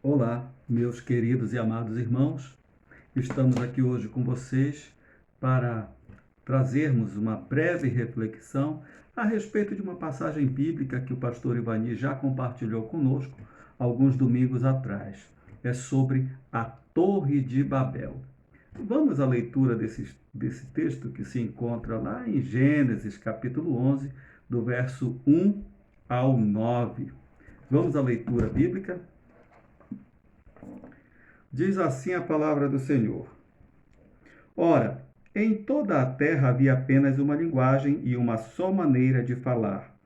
Olá, meus queridos e amados irmãos. Estamos aqui hoje com vocês para trazermos uma breve reflexão a respeito de uma passagem bíblica que o pastor Ivani já compartilhou conosco alguns domingos atrás. É sobre a Torre de Babel. Vamos à leitura desse texto que se encontra lá em Gênesis, capítulo 11, do verso 1 ao 9. Vamos à leitura bíblica? Diz assim a palavra do Senhor: Ora, em toda a terra havia apenas uma linguagem e uma só maneira de falar.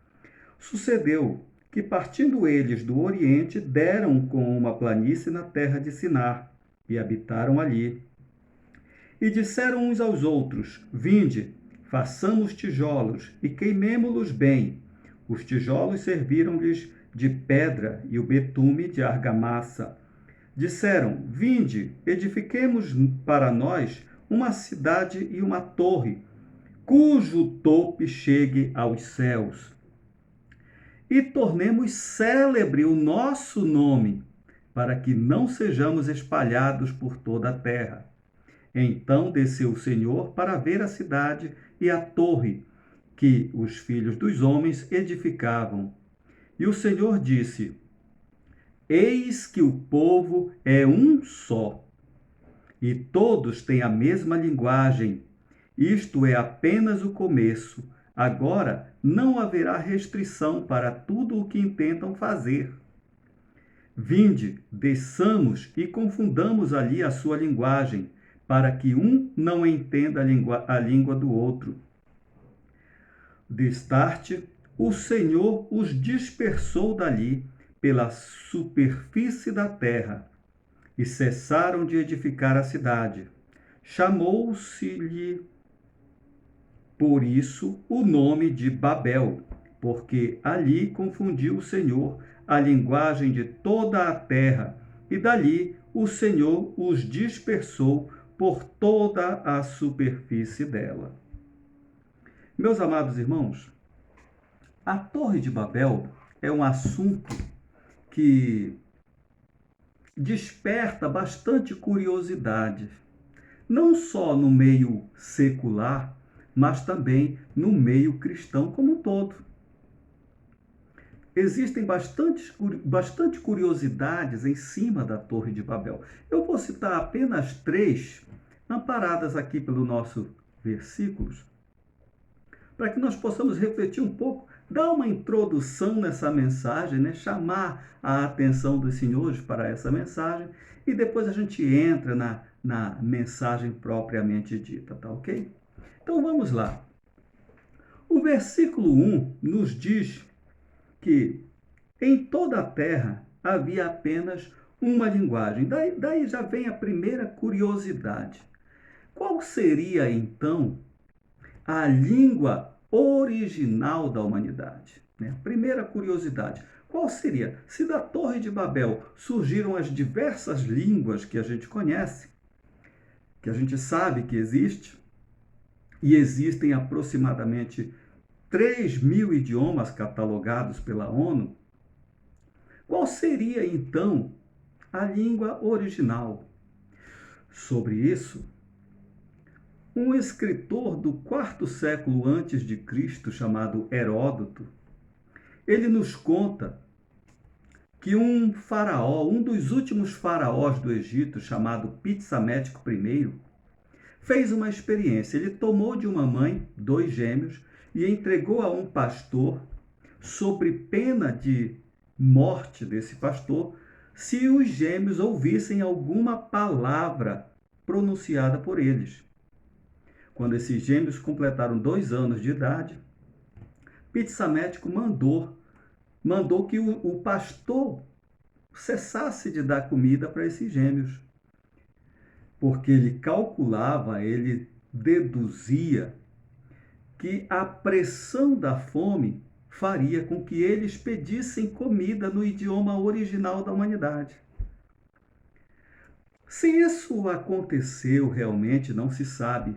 Sucedeu que, partindo eles do Oriente, deram com uma planície na terra de Sinar, e habitaram ali. E disseram uns aos outros: Vinde, façamos tijolos, e queimemo-los bem. Os tijolos serviram-lhes de pedra, e o betume de argamassa. Disseram: Vinde, edifiquemos para nós uma cidade e uma torre, cujo tope chegue aos céus. E tornemos célebre o nosso nome, para que não sejamos espalhados por toda a terra. Então desceu o Senhor para ver a cidade e a torre que os filhos dos homens edificavam. E o Senhor disse: Eis que o povo é um só, e todos têm a mesma linguagem. Isto é apenas o começo. Agora não haverá restrição para tudo o que intentam fazer. Vinde, desçamos e confundamos ali a sua linguagem, para que um não entenda a língua do outro. Destarte, o Senhor os dispersou dali pela superfície da terra, e cessaram de edificar a cidade. Chamou-se-lhe, por isso, o nome de Babel, porque ali confundiu o Senhor a linguagem de toda a terra, e dali o Senhor os dispersou por toda a superfície dela. Meus amados irmãos, a Torre de Babel é um assunto que desperta bastante curiosidade, não só no meio secular, mas também no meio cristão como um todo. Existem bastante curiosidades em cima da Torre de Babel. Eu vou citar apenas três, amparadas aqui pelos nossos versículos, para que nós possamos refletir um pouco, dar uma introdução nessa mensagem, né? Chamar a atenção dos senhores para essa mensagem, e depois a gente entra na mensagem propriamente dita, tá ok? Então vamos lá. O versículo 1 nos diz que em toda a terra havia apenas uma linguagem. Daí já vem a primeira curiosidade. Qual seria então a língua original da humanidade? Primeira curiosidade. Qual seria? Se da Torre de Babel surgiram as diversas línguas que a gente conhece, que a gente sabe que existe, e existem aproximadamente 3.000 idiomas catalogados pela ONU, qual seria então a língua original? Sobre isso, um escritor do quarto século antes de Cristo, chamado Heródoto, ele nos conta que um faraó, um dos últimos faraós do Egito, chamado Pitsamético I, fez uma experiência. Ele tomou de uma mãe 2 gêmeos e entregou a um pastor, sob pena de morte desse pastor, se os gêmeos ouvissem alguma palavra pronunciada por eles. Quando esses gêmeos completaram 2 anos de idade, Pitsamético mandou que o pastor cessasse de dar comida para esses gêmeos, porque ele calculava, ele deduzia que a pressão da fome faria com que eles pedissem comida no idioma original da humanidade. Se isso aconteceu realmente, não se sabe.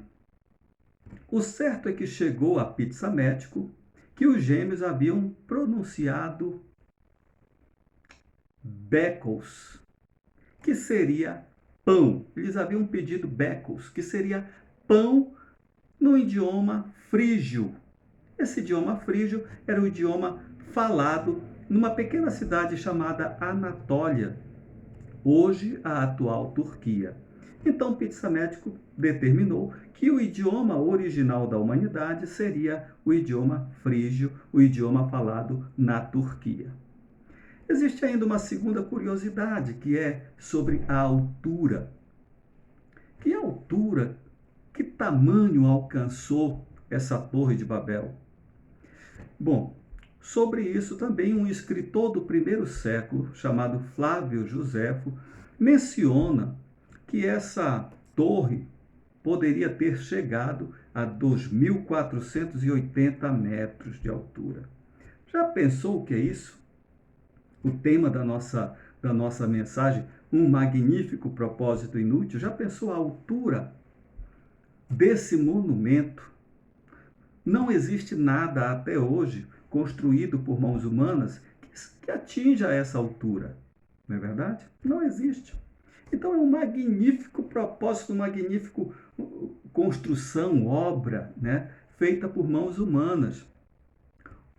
O certo é que chegou a Pitsamético que os gêmeos haviam pronunciado Bécos, que seria pão. Eles haviam pedido becos, que seria pão no idioma frígio. Esse idioma frígio era o idioma falado numa pequena cidade chamada Anatólia, hoje a atual Turquia. Então, Pizza Médico determinou que o idioma original da humanidade seria o idioma frígio, o idioma falado na Turquia. Existe ainda uma segunda curiosidade, que é sobre a altura. Que altura, que tamanho alcançou essa Torre de Babel? Bom, sobre isso também um escritor do primeiro século, chamado Flávio Joséfo, menciona que essa torre poderia ter chegado a 2.480 metros de altura. Já pensou o que é isso? O tema da nossa mensagem, um magnífico propósito inútil. Já pensou a altura desse monumento? Não existe nada até hoje construído por mãos humanas que atinja essa altura. Não é verdade? Não existe. Então é um magnífico propósito, uma magnífica construção, obra, né, feita por mãos humanas.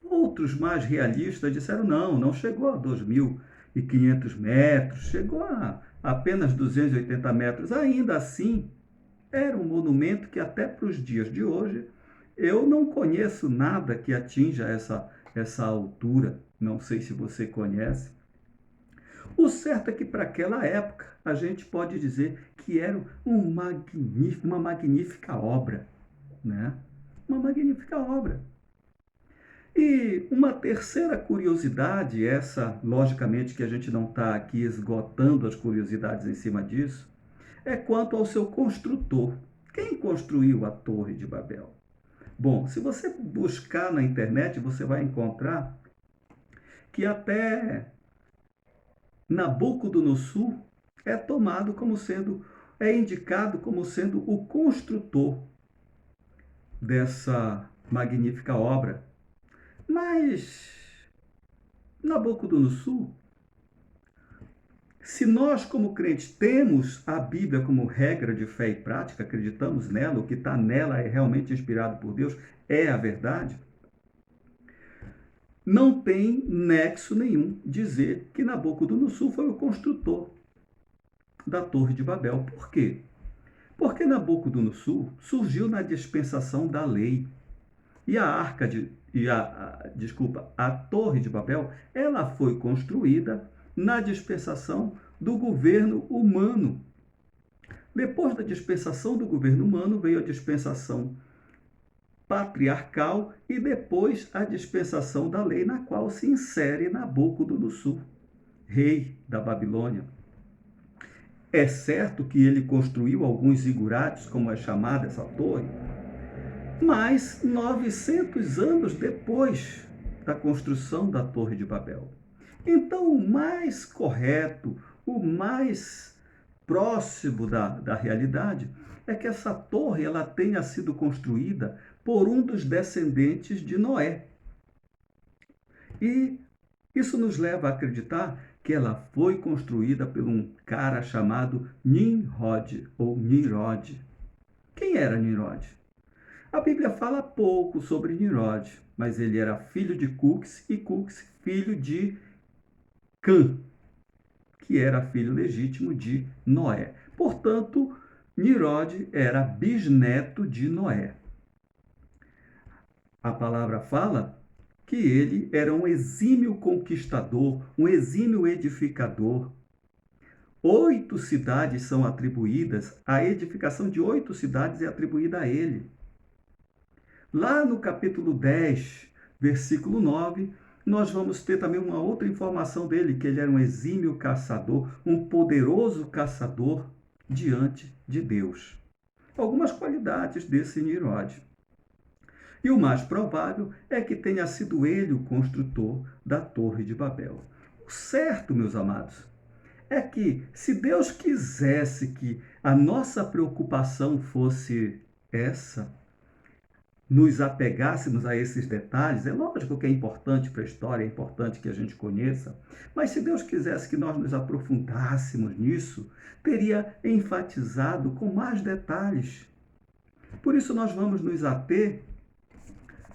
Outros mais realistas disseram, não chegou a 2.500 metros, chegou a apenas 280 metros. Ainda assim, era um monumento que até para os dias de hoje, eu não conheço nada que atinja essa altura. Não sei se você conhece. O certo é que para aquela época, a gente pode dizer que era uma magnífica obra, né? Uma magnífica obra. E uma terceira curiosidade, essa, logicamente, que a gente não está aqui esgotando as curiosidades em cima disso, é quanto ao seu construtor. Quem construiu a Torre de Babel? Bom, se você buscar na internet, você vai encontrar que até Nabucodonosor é indicado como sendo o construtor dessa magnífica obra. Mas Nabucodonosor, se nós como crentes temos a Bíblia como regra de fé e prática, acreditamos nela, o que está nela é realmente inspirado por Deus, é a verdade, não tem nexo nenhum dizer que Nabucodonosor foi o construtor da Torre de Babel. Por quê? Porque Nabucodonosor surgiu na dispensação da lei. E a Torre de Babel, ela foi construída na dispensação do governo humano. Depois da dispensação do governo humano, veio a dispensação patriarcal e depois a dispensação da lei, na qual se insere Nabucodonosor, rei da Babilônia. É certo que ele construiu alguns zigurates, como é chamada essa torre, mas 900 anos depois da construção da Torre de Babel. Então, o mais correto, o mais próximo da realidade é que essa torre ela tenha sido construída por um dos descendentes de Noé. E isso nos leva a acreditar que ela foi construída por um cara chamado Nimrod, ou Nirod. Quem era Nirod? A Bíblia fala pouco sobre Nimrod, mas ele era filho de Cux e Cux filho de Cã, que era filho legítimo de Noé. Portanto, Nimrod era bisneto de Noé. A palavra fala que ele era um exímio conquistador, um exímio edificador. 8 cidades são atribuídas, a edificação de 8 cidades é atribuída a ele. Lá no capítulo 10, versículo 9, nós vamos ter também uma outra informação dele, que ele era um exímio caçador, um poderoso caçador diante de Deus. Algumas qualidades desse Nimrod. E o mais provável é que tenha sido ele o construtor da Torre de Babel. O certo, meus amados, é que se Deus quisesse que a nossa preocupação fosse essa, nos apegássemos a esses detalhes. É lógico que é importante para a história, é importante que a gente conheça, mas se Deus quisesse que nós nos aprofundássemos nisso, teria enfatizado com mais detalhes. Por isso nós vamos nos ater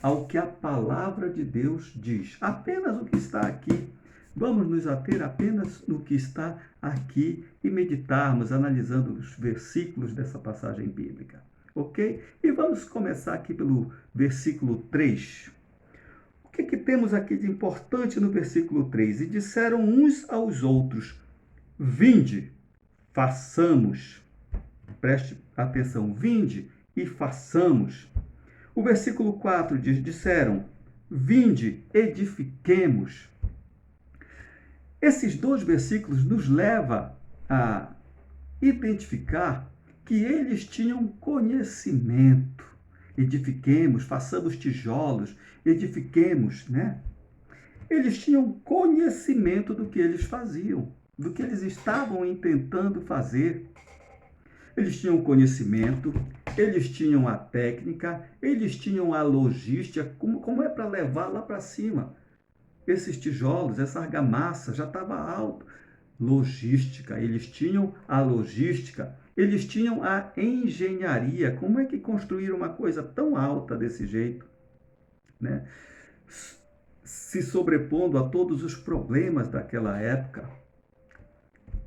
ao que a palavra de Deus diz, apenas o que está aqui. Vamos nos ater apenas no que está aqui e meditarmos, analisando os versículos dessa passagem bíblica. Ok? E vamos começar aqui pelo versículo 3. O que temos aqui de importante no versículo 3? E disseram uns aos outros: vinde, façamos. Preste atenção, vinde e façamos. O versículo 4 diz: disseram, vinde, edifiquemos. Esses dois versículos nos levam a identificar que eles tinham conhecimento. Edifiquemos, façamos tijolos, edifiquemos, né? Eles tinham conhecimento do que eles faziam, do que eles estavam intentando fazer. Eles tinham conhecimento, eles tinham a técnica, eles tinham a logística, como é para levar lá para cima. Esses tijolos, essa argamassa já estava alto. Logística, eles tinham a logística, eles tinham a engenharia. Como é que construíram uma coisa tão alta desse jeito, né? Se sobrepondo a todos os problemas daquela época.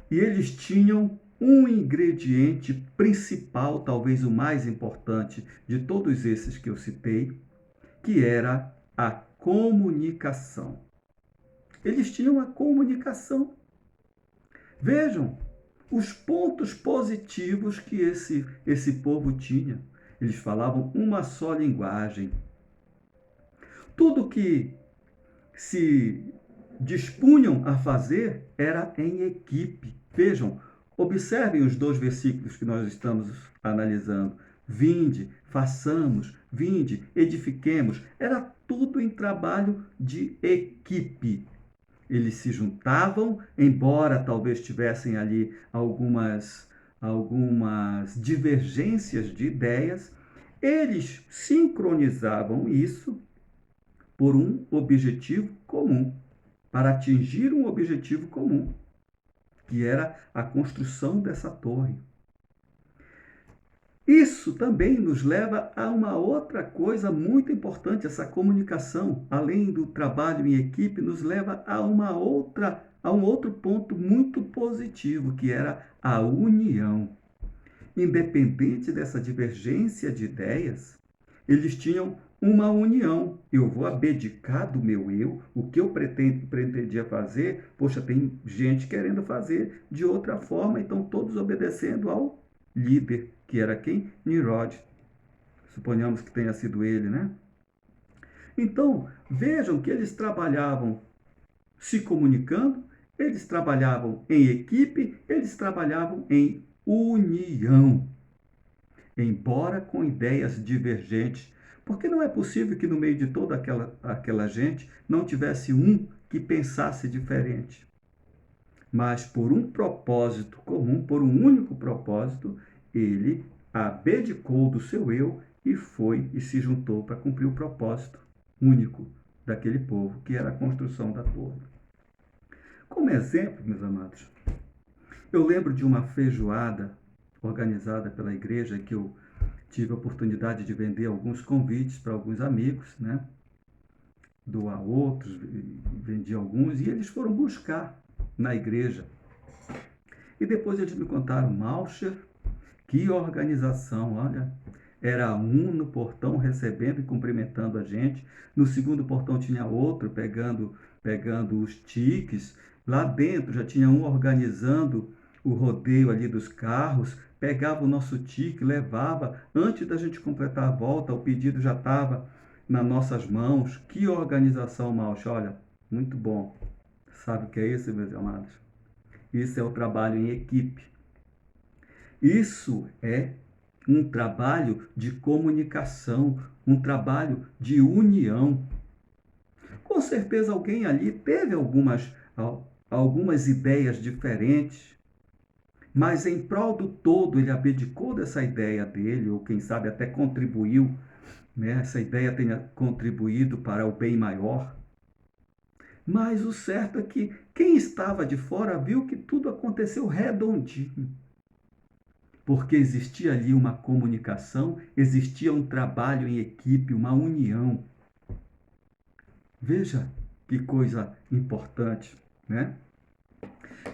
E eles tinham um ingrediente principal, talvez o mais importante de todos esses que eu citei, que era a comunicação. Eles tinham a comunicação. Vejam os pontos positivos que esse povo tinha. Eles falavam uma só linguagem. Tudo que se dispunham a fazer era em equipe. Vejam, observem os dois versículos que nós estamos analisando. Vinde, façamos, vinde, edifiquemos. Era tudo em trabalho de equipe. Eles se juntavam, embora talvez tivessem ali algumas divergências de ideias, eles sincronizavam isso por um objetivo comum, para atingir um objetivo comum, que era a construção dessa torre. Isso também nos leva a uma outra coisa muito importante, essa comunicação, além do trabalho em equipe, nos leva a um outro ponto muito positivo, que era a união. Independente dessa divergência de ideias, eles tinham uma união. Eu vou abdicar do meu eu, o que eu pretendia fazer, poxa, tem gente querendo fazer de outra forma, então todos obedecendo ao líder, que era quem? Nimrod. Suponhamos que tenha sido ele, né? Então, vejam que eles trabalhavam se comunicando, eles trabalhavam em equipe, eles trabalhavam em união, embora com ideias divergentes, porque não é possível que no meio de toda aquela gente não tivesse um que pensasse diferente. Mas por um propósito comum, por um único propósito, ele abdicou do seu eu e foi e se juntou para cumprir o propósito único daquele povo, que era a construção da torre. Como exemplo, meus amados, eu lembro de uma feijoada organizada pela igreja que eu tive a oportunidade de vender alguns convites para alguns amigos, né? Doar outros, vendi alguns e eles foram buscar na igreja. E depois eles me contaram, Malcher, que organização, olha, era um no portão recebendo e cumprimentando a gente, no segundo portão tinha outro pegando os tiques, lá dentro já tinha um organizando o rodeio ali dos carros, pegava o nosso tique, levava, antes da gente completar a volta, o pedido já estava nas nossas mãos. Que organização, Malcher, olha, muito bom. Sabe o que é isso, meus amados? Isso é o trabalho em equipe. Isso é um trabalho de comunicação, um trabalho de união. Com certeza alguém ali teve algumas ideias diferentes, mas em prol do todo ele abdicou dessa ideia dele, ou quem sabe até contribuiu né, essa ideia tenha contribuído para o bem maior. Mas o certo é que quem estava de fora viu que tudo aconteceu redondinho. Porque existia ali uma comunicação, existia um trabalho em equipe, uma união. Veja que coisa importante, né?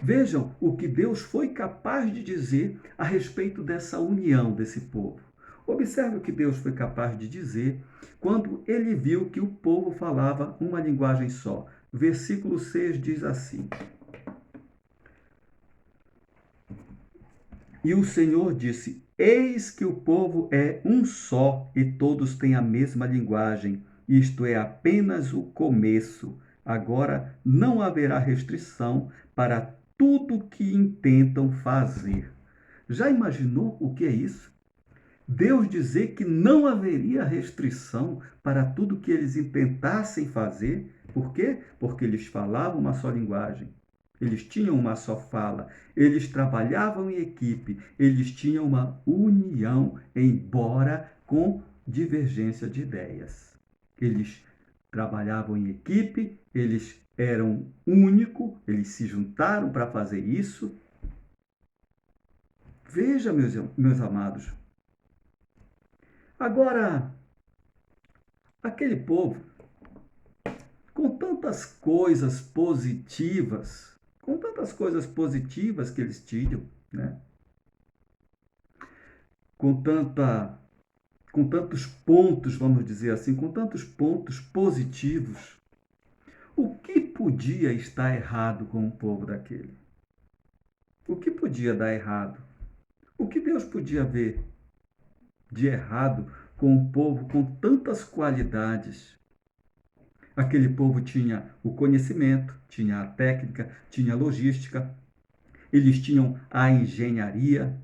Vejam o que Deus foi capaz de dizer a respeito dessa união desse povo. Observe o que Deus foi capaz de dizer quando ele viu que o povo falava uma linguagem só. Versículo 6 diz assim: E o Senhor disse: Eis que o povo é um só e todos têm a mesma linguagem. Isto é apenas o começo. Agora não haverá restrição para tudo que intentam fazer. Já imaginou o que é isso? Deus dizer que não haveria restrição para tudo que eles intentassem fazer. Por quê? Porque eles falavam uma só linguagem. Eles tinham uma só fala, eles trabalhavam em equipe, eles tinham uma união, embora com divergência de ideias. Eles trabalhavam em equipe, eles eram único, eles se juntaram para fazer isso. Veja, meus amados, agora, aquele povo, com tantas coisas positivas que eles tinham, né? com, tanta, com tantos pontos, vamos dizer assim, com tantos pontos positivos, o que podia estar errado com o povo daquele? O que podia dar errado? O que Deus podia ver de errado com um povo com tantas qualidades? Aquele povo tinha o conhecimento, tinha a técnica, tinha a logística, eles tinham a engenharia,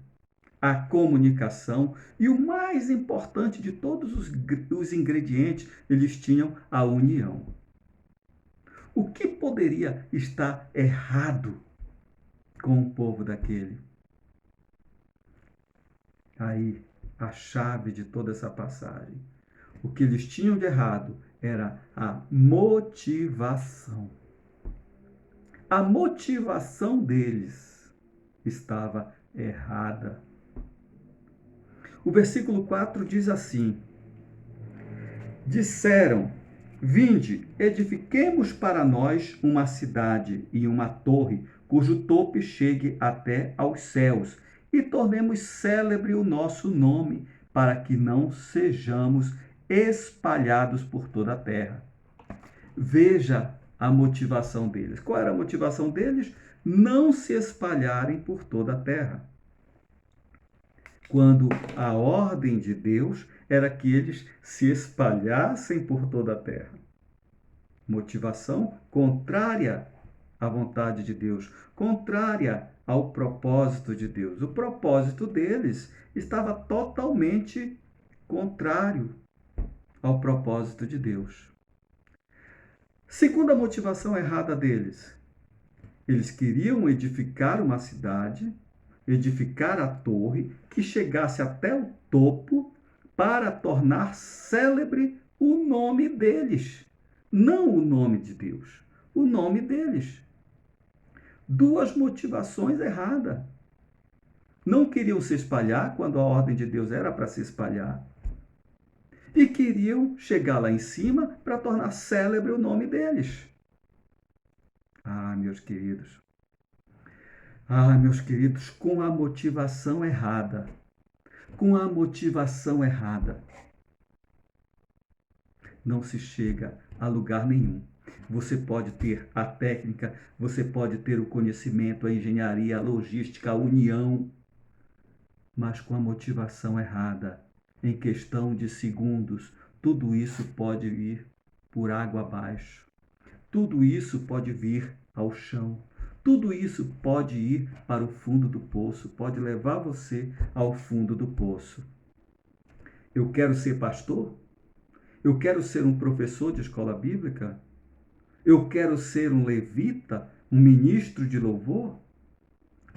a comunicação e o mais importante de todos os ingredientes, eles tinham a união. O que poderia estar errado com o povo daquele? Aí, a chave de toda essa passagem. O que eles tinham de errado era a motivação. A motivação deles estava errada. O versículo 4 diz assim: Disseram: Vinde, edifiquemos para nós uma cidade e uma torre, cujo topo chegue até aos céus, e tornemos célebre o nosso nome, para que não sejamos espalhados por toda a terra. Veja a motivação deles. Qual era a motivação deles? Não se espalharem por toda a terra. Quando a ordem de Deus era que eles se espalhassem por toda a terra. Motivação contrária à vontade de Deus, contrária ao propósito de Deus. O propósito deles estava totalmente contrário ao propósito de Deus. Segunda motivação errada deles, eles queriam edificar uma cidade, edificar a torre que chegasse até o topo para tornar célebre o nome deles, não o nome de Deus, o nome deles. Duas motivações erradas. Não queriam se espalhar quando a ordem de Deus era para se espalhar. E queriam chegar lá em cima para tornar célebre o nome deles. Ah, meus queridos. Ah, meus queridos, com a motivação errada. Com a motivação errada. Não se chega a lugar nenhum. Você pode ter a técnica, você pode ter o conhecimento, a engenharia, a logística, a união, mas com a motivação errada, em questão de segundos, tudo isso pode ir por água abaixo. Tudo isso pode vir ao chão. Tudo isso pode ir para o fundo do poço, pode levar você ao fundo do poço. Eu quero ser pastor? Eu quero ser um professor de escola bíblica? Eu quero ser um levita, um ministro de louvor?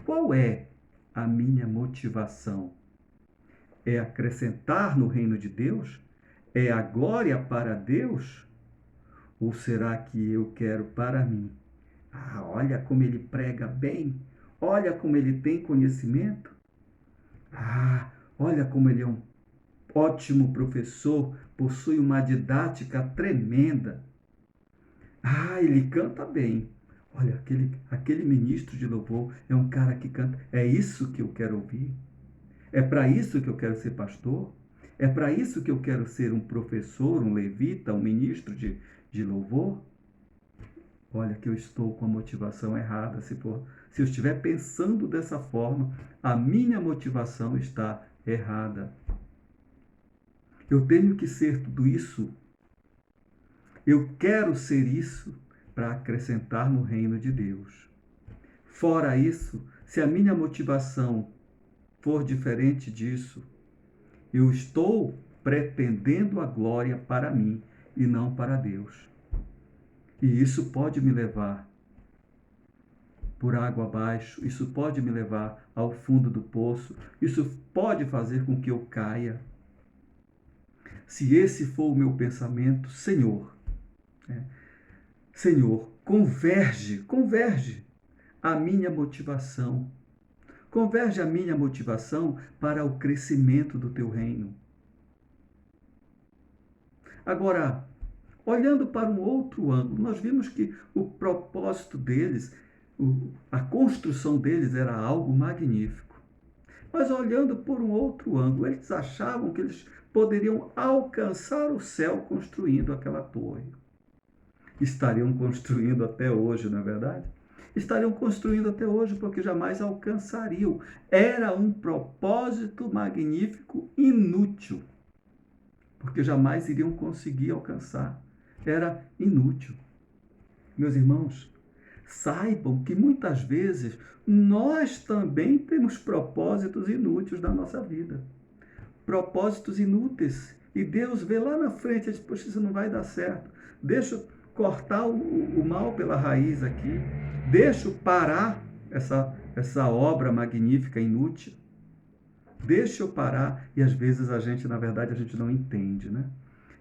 Qual é a minha motivação? É acrescentar no reino de Deus? é a glória para Deus? Ou será que eu quero para mim? Ah, olha como ele prega bem. Olha como ele tem conhecimento. Ah, olha como ele é um ótimo professor, possui uma didática tremenda. Ah, ele canta bem. Olha, aquele ministro de louvor é um cara que canta. É isso que eu quero ouvir. É para isso que eu quero ser pastor. É para isso que eu quero ser um professor, um levita, um ministro de louvor. Olha que eu estou com a motivação errada. Se eu estiver pensando dessa forma, a minha motivação está errada. Eu tenho que ser tudo isso. Eu quero ser isso para acrescentar no reino de Deus. Fora isso, se a minha motivação for diferente disso, eu estou pretendendo a glória para mim e não para Deus. E isso pode me levar por água abaixo, isso pode me levar ao fundo do poço, isso pode fazer com que eu caia. Se esse for o meu pensamento, Senhor, Senhor, converge a minha motivação. Converge a minha motivação para o crescimento do teu reino. Agora, olhando para um outro ângulo, nós vimos que o propósito deles, a construção deles era algo magnífico. Mas olhando por um outro ângulo, eles achavam que eles poderiam alcançar o céu construindo aquela torre. Estariam construindo até hoje, não é verdade? Estariam construindo até hoje porque jamais alcançariam. Era um propósito magnífico inútil, porque jamais iriam conseguir alcançar. Era inútil. Meus irmãos, saibam que muitas vezes nós também temos propósitos inúteis na nossa vida. Propósitos inúteis. E Deus vê lá na frente e diz, poxa, isso não vai dar certo. Deixa eu cortar o mal pela raiz aqui. Deixa eu parar essa obra magnífica, inútil. Deixa eu parar. E às vezes a gente, na verdade, a gente não entende, né?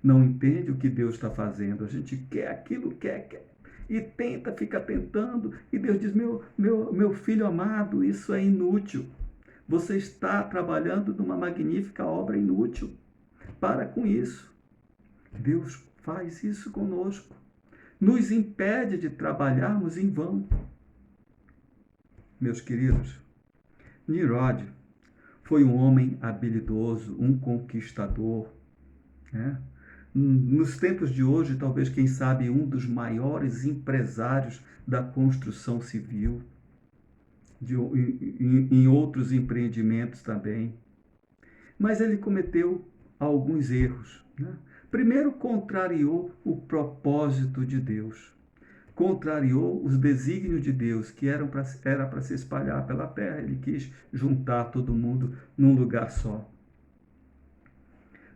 Não entende o que Deus está fazendo. A gente quer aquilo, quer. E tenta, fica tentando. E Deus diz, meu filho amado, isso é inútil. Você está trabalhando numa magnífica obra inútil. Para com isso. Deus faz isso conosco. Nos impede de trabalharmos em vão. Meus queridos, Nimrod foi um homem habilidoso, um conquistador, né? Nos tempos de hoje, talvez, quem sabe, um dos maiores empresários da construção civil, em outros empreendimentos também. Mas ele cometeu alguns erros, né? Primeiro, contrariou o propósito de Deus. Contrariou os desígnios de Deus, que era para se espalhar pela terra. Ele quis juntar todo mundo num lugar só.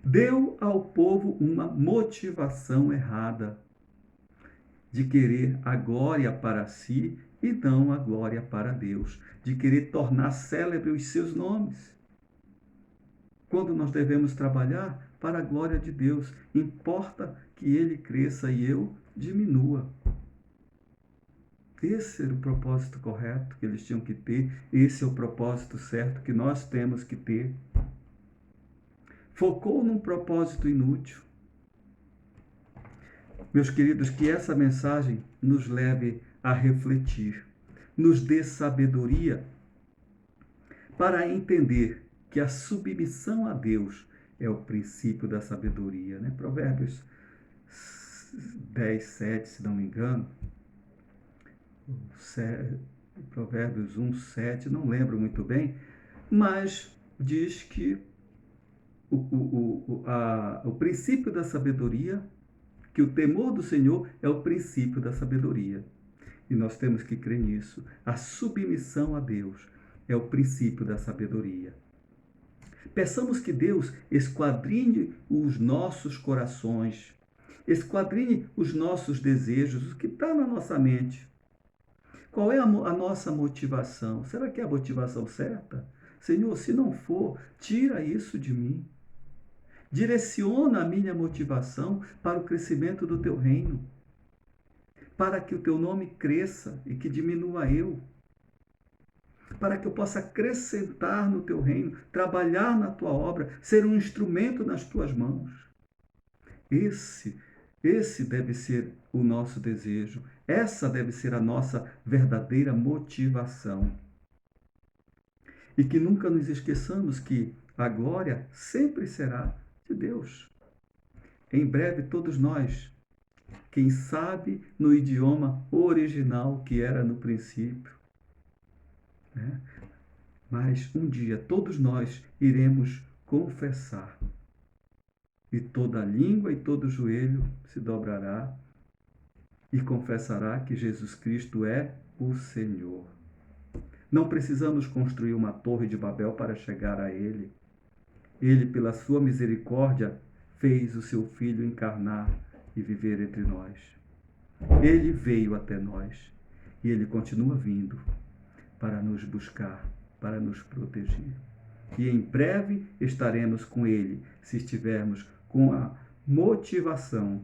Deu ao povo uma motivação errada de querer a glória para si e não a glória para Deus, de querer tornar célebre os seus nomes. Quando nós devemos trabalhar para a glória de Deus, importa que ele cresça e eu diminua. Esse era o propósito correto que eles tinham que ter, esse é o propósito certo que nós temos que ter. Focou num propósito inútil. Meus queridos, que essa mensagem nos leve a refletir, nos dê sabedoria para entender que a submissão a Deus é o princípio da sabedoria, né? Provérbios 10, 7, se não me engano. Provérbios 1, 7, não lembro muito bem, mas diz que o princípio da sabedoria, que o temor do Senhor é o princípio da sabedoria. E nós temos que crer nisso. A submissão a Deus é o princípio da sabedoria. Peçamos que Deus esquadrinhe os nossos corações, esquadrinhe os nossos desejos, o que está na nossa mente. Qual é a nossa motivação? Será que é a motivação certa? Senhor, se não for, tira isso de mim. Direciona a minha motivação para o crescimento do teu reino, para que o teu nome cresça e que diminua eu, para que eu possa acrescentar no teu reino, trabalhar na tua obra, ser um instrumento nas tuas mãos. Esse deve ser o nosso desejo, essa deve ser a nossa verdadeira motivação. E que nunca nos esqueçamos que a glória sempre será de Deus. Em breve, todos nós, quem sabe no idioma original que era no princípio, né? Mas um dia todos nós iremos confessar, e toda língua e todo joelho se dobrará e confessará que Jesus Cristo é o Senhor. Não precisamos construir uma torre de Babel para chegar a Ele. Ele, pela sua misericórdia, fez o seu Filho encarnar e viver entre nós. Ele veio até nós e Ele continua vindo para nos buscar, para nos proteger. E em breve estaremos com Ele, se estivermos com a motivação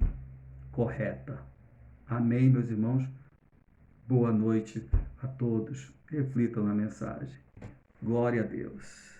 correta. Amém, meus irmãos? Boa noite a todos. Reflitam na mensagem. Glória a Deus.